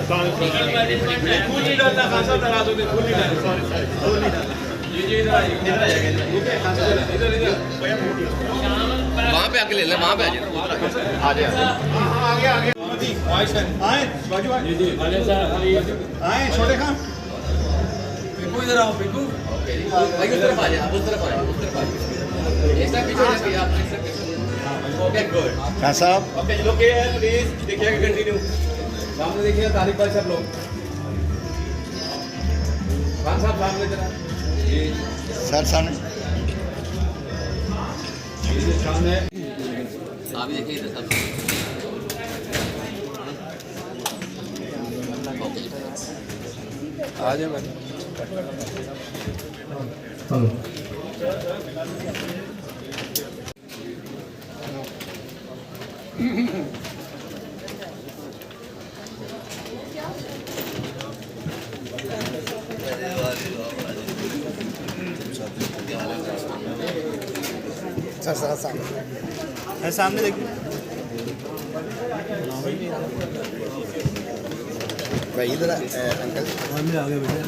नहीं डालना, खान साहब नाराज होते, फूल नहीं डालना, फूल नहीं डालना। ये इधर आ जाएगा, खान साहब इधर वहाँ पे आके ले ले, वहाँ पे आ जाए। आगे आए बाजू आए जी आए छोटे खान पिकू इधर आओ पिकू भाई उस तरफ आ जाए, उस तरफ आ जाए, उस तरफ आ जाए। ऐसा पीछे आप ओके गुड। खान साहब ओके लोग के हैं प्लीज देखिएगा, कंटिन्यू सामने देखिए, तारीफ पर सब लोग। खान साहब सामने जरा जी सर सामने सामने आप देखिए इधर सब। आ जाए भाई। सर सामने देखिए भाई, इधर अंकल आगे बैठे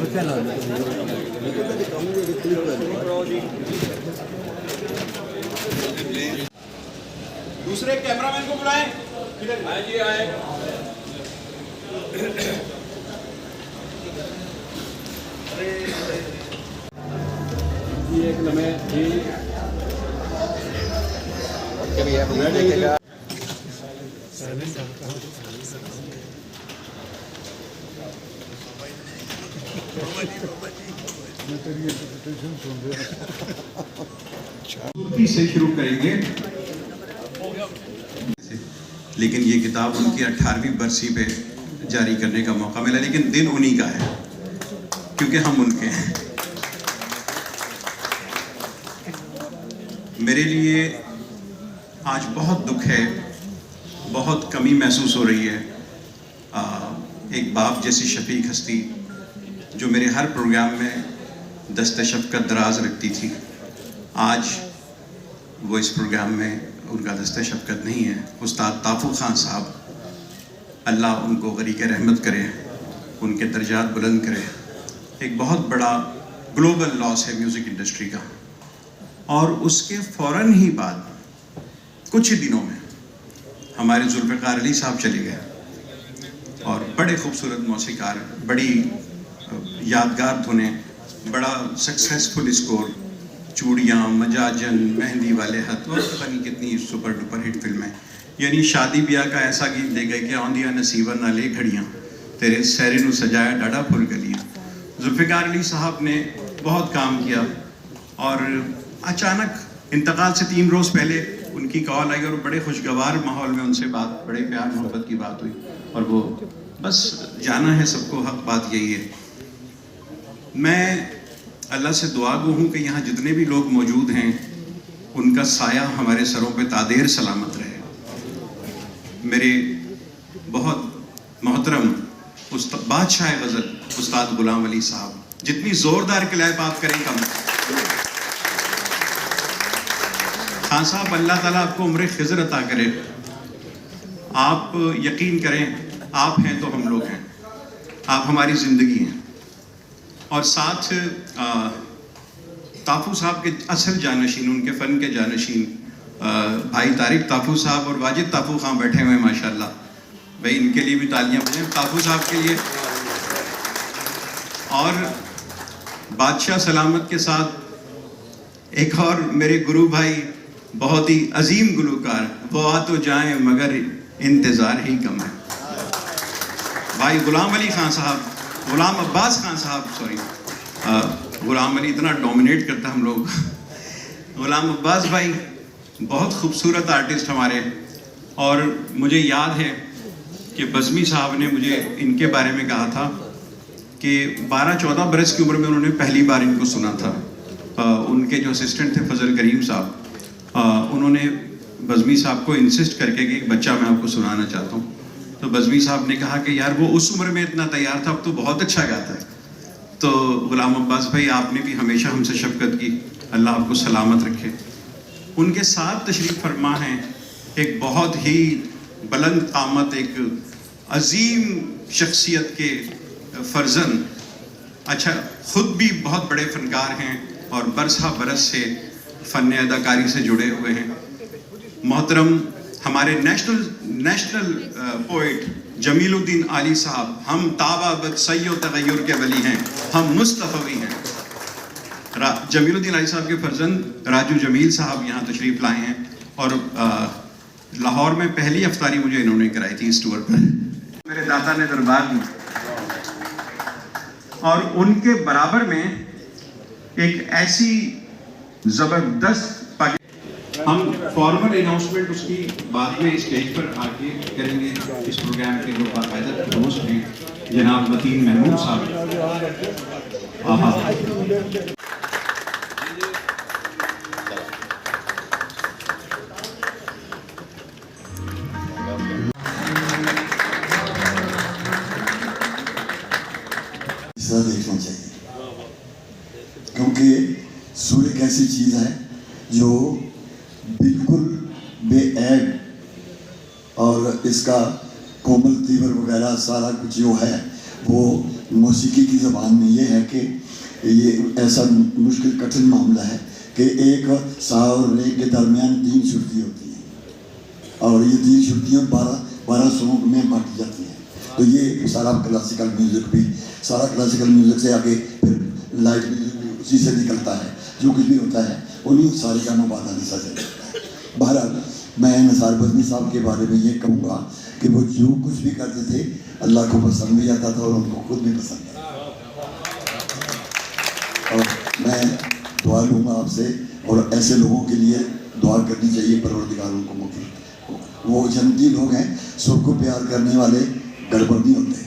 दूसरे कैमरामैन को बुलाएं। आए जी आए। एक लम्हे जी देखेगा। से शुरू करेंगे, लेकिन ये किताब उनकी 18वीं बरसी पे जारी करने का मौका मिला, लेकिन दिन उन्हीं का है क्योंकि हम उनके हैं। मेरे लिए आज बहुत दुख है, बहुत कमी महसूस हो रही है। एक बाप जैसी शफीक हस्ती जो मेरे हर प्रोग्राम में दस्ते शफ़क़त दराज रखती थी, आज वो इस प्रोग्राम में उनका दस्ते शफ़क़त नहीं है। उस्ताद ताफू खान साहब, अल्लाह उनको गरीक़ रहमत करे, उनके दर्जात बुलंद करे। एक बहुत बड़ा ग्लोबल लॉस है म्यूज़िक इंडस्ट्री का। और उसके फ़ौरन ही बाद कुछ ही दिनों में हमारे जुल्फ़िकार अली साहब चले गए, और बड़े खूबसूरत मौसीकार, बड़ी यादगार धुनें, बड़ा सक्सेसफुल स्कोर, चूड़ियाँ, मजाजन, मेहंदी वाले हाथ, और पता नहीं कितनी सुपर डुपर हिट फिल्में। यानी शादी ब्याह का ऐसा गीत दे गए कि आंदिया नसीबा ना ले घड़ियाँ, तेरे सहरे नू सजाया डाडा फुल गलियाँ। जुल्फ़िकार अली साहब ने बहुत काम किया, और अचानक इंतकाल से 3 रोज़ पहले उनकी कॉल आई, और बड़े खुशगवार माहौल में उनसे बात, बड़े प्यार मोहब्बत की बात हुई, और वो बस जाना है सबको, हक बात यही है। मैं अल्लाह से दुआ गो हूँ कि यहाँ जितने भी लोग मौजूद हैं उनका साया हमारे सरों पे तादेर सलामत रहे। मेरे बहुत मोहतरम बादशाह गज़ल उस्ताद गुलाम अली साहब, जितनी ज़ोरदार क्लैप आप करें कम। खान साहब, अल्लाह ताला आपको उम्र खिज़र अता करे। आप यकीन करें, आप हैं तो हम लोग हैं, आप हमारी ज़िंदगी हैं। और साथ ताफू साहब के असल जानशीन, उनके फ़न के जानशीन भाई तारिक ताफू साहब और वाजिद ताफू खां बैठे हुए हैं माशाल्लाह। भाई इनके लिए भी तालियां बजाएं, ताफू साहब के लिए। और बादशाह सलामत के साथ एक और मेरे गुरु भाई, बहुत ही अजीम गुलूकार, वो आ तो जाएं मगर इंतज़ार ही कम है, भाई गुलाम अली खान साहब, गुलाम अब्बास खान साहब, सॉरी, गुलाम अली इतना डोमिनेट करता हम लोग। गुलाम अब्बास भाई बहुत खूबसूरत आर्टिस्ट हमारे, और मुझे याद है कि बज़मी साहब ने मुझे इनके बारे में कहा था कि 12-14 बरस की उम्र में उन्होंने पहली बार इनको सुना था। उनके जो असिस्टेंट थे फजल करीम साहब, उन्होंने बज़मी साहब को इंसिस्ट करके कि एक बच्चा मैं आपको सुनाना चाहता हूँ। तो बज़मी साहब ने कहा कि यार वो उस उम्र में इतना तैयार था, अब तो बहुत अच्छा गाता है। तो गुलाम अब्बास भाई, आपने भी हमेशा हमसे शफ़क़त की, अल्लाह आपको सलामत रखे। उनके साथ तशरीफ़ फरमा हैं एक बहुत ही बुलंद क़ामत, एक अजीम शख्सियत के फर्जंद, अच्छा ख़ुद भी बहुत बड़े फ़नकार हैं और बरसा बरस से फ़न अदाकारी से जुड़े हुए हैं। मोहतरम हमारे नेशनल पोइट जमीलुद्दीन आली साहब, हम ताबाबद सय्यो तगय्युर के वली हैं, हम मुस्तफ़वी हैं। जमीलुद्दीन आली साहब के फर्जंद राजू जमील साहब यहाँ तशरीफ़ लाए हैं और लाहौर में पहली अफ्तारी मुझे इन्होंने कराई थी इस टूर पर, मेरे दाता ने दरबार में। और उनके बराबर में एक ऐसी ज़बरदस्त, हम फॉर्मल अनाउंसमेंट उसकी बाद में स्टेज पर आके करेंगे। इस प्रोग्राम के जो बाकायदा होस्ट हैं जनाब मतीन महमूद साहब। आहा देखना चाहिए, क्योंकि सूर्य एक ऐसी चीज़ है जो बिल्कुल बेऐब और इसका कोमल तीवर वगैरह सारा कुछ जो है वो मौसीकी की ज़बान में ये है कि ये ऐसा मुश्किल कठिन मामला है कि एक सा और रे के दरमियान 3 श्रुति होती हैं और ये 3 श्रुतियाँ 12 स्वरों में बांटी जाती हैं। तो ये सारा क्लासिकल म्यूज़िक भी, सारा क्लासिकल म्यूज़िक से आगे फिर लाइट म्यूज़िक भी उसी से निकलता है। जो कुछ भी होता है उन्हीं सारे का मुबादा नहीं सके। बहरहाल मैं निसार बज़मी साहब के बारे में ये कहूँगा कि वो जो कुछ भी करते थे अल्लाह को पसंद भी आता था और उनको खुद भी पसंद था। और मैं दुआ लूँगा आपसे, और ऐसे लोगों के लिए दुआ करनी चाहिए परवरदिगार उनको मुग़फ़िर। वो जन्नती लोग हैं, सबको प्यार करने वाले गड़बड़ नहीं होते।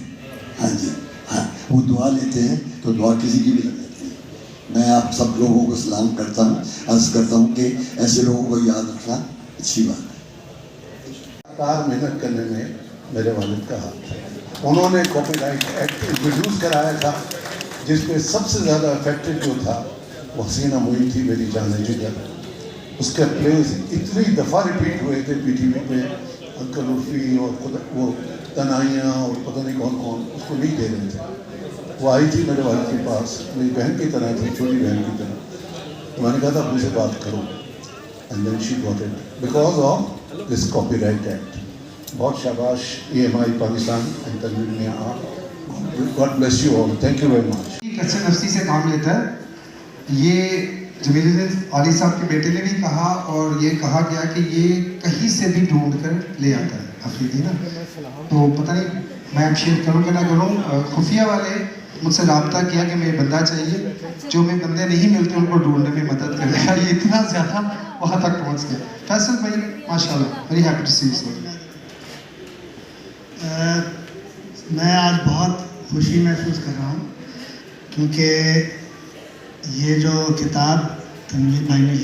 हाँ जी हाँ, वो दुआ लेते हैं तो दुआ किसी की भी लग जाती है। मैं आप सब लोगों को सलाम करता हूँ, अर्ज़ करता हूँ कि ऐसे लोगों को याद रखना अच्छी बात है। मेहनत करने में मेरे वालिद का हाथ है। उन्होंने कॉपीराइट एक्ट इंट्रोड्यूस कराया था जिसमें सबसे ज़्यादा इफेक्टिव जो था वो हसीना मोइन थी, मेरी जाने जिगर। उसके प्लेस इतनी दफ़ा रिपीट हुए थे PTV में, अंकल उर्फी और खुद वो तनाइयाँ और पता नहीं कौन कौन उसको नहीं दे रहे थे। वो आई थी मेरे वालिद के पास, मेरी बहन की तरह थी, छोटी बहन की तरह। तो मैंने कहा था मुझे बात करो, and then she got it because of this copyright act. बहुत शाबाश EMI पाकिस्तान एंड तनवीर मियां आप, God bless you all, thank you very much. कच्चे नफ्सी से काम लेता है। ये जमीलुद्दीन आली साहब के बेटे ने भी कहा और ये कहा गया कि ये कहीं से भी ढूंढ कर ले आता है अफरीदी ना। तो पता नहीं मैं अप्रिशिएट करूँ कि ना करूँ, खुफिया वाले मुझसे रब्ता किया कि मुझे बंदा चाहिए, जो मैं बंदे नहीं मिलते उनको ढूंढने में मदद करेगा। ये इतना ज़्यादा वहाँ तक पहुँच गया। फैसल भाई माशाल्लाह, very happy to see you. मैं आज बहुत खुशी महसूस कर रहा हूँ क्योंकि ये जो किताब तनवीर भाई ने